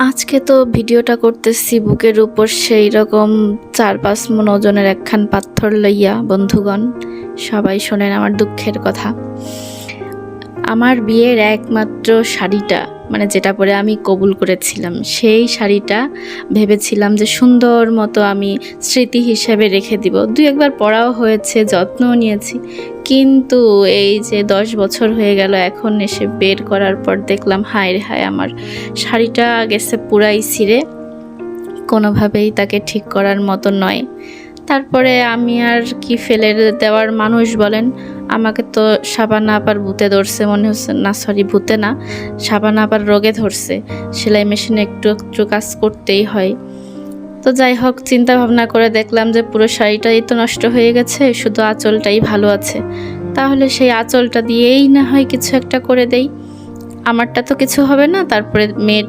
আজকে তো ভিডিওটা করতেছি বুকের উপর সেই রকম 4-5 মণ ওজনের একখান পাথর লইয়া। বন্ধুগণ, সবাই শোনেন আমার দুঃখের কথা। আমার বিয়ের একমাত্র শাড়িটা, মানে যেটা পরে আমি কবুল করেছিলাম, সেই শাড়িটা ভেবেছিলাম যে সুন্দর মতো আমি স্মৃতি হিসেবে রেখে দিব। 2-1 বার পরাও হয়েছে, যত্নও নিয়েছি। কিন্তু এই যে 10 বছর হয়ে গেল, এখন এসে বের করার পর দেখলাম হায় রে হায়, আমার শাড়িটা গেছে পুরাই ছিঁড়ে, কোনোভাবেই তাকে ঠিক করার মতো নয়। তারপরে আমি আর কি ফেলে দেওয়ার মানুষ বলেন। আমাকে তো শাবানা আপার ভূতে ধরছে মনে হচ্ছে, না সরি ভূতে না, শাবানা আপার রোগে ধরছে। সেলাই মেশিনে একটু একটু কাজ করতেই হয়। তো যাই হোক, চিন্তা ভাবনা করে দেখলাম যে পুরো শাড়িটাই তো নষ্ট হয়ে গেছে, শুধু আঁচলটাই ভালো আছে। তাহলে সেই আঁচলটা দিয়েই না হয় কিছু একটা করে দেই, আমারটা তো কিছু হবে না। তারপরে মেয়ের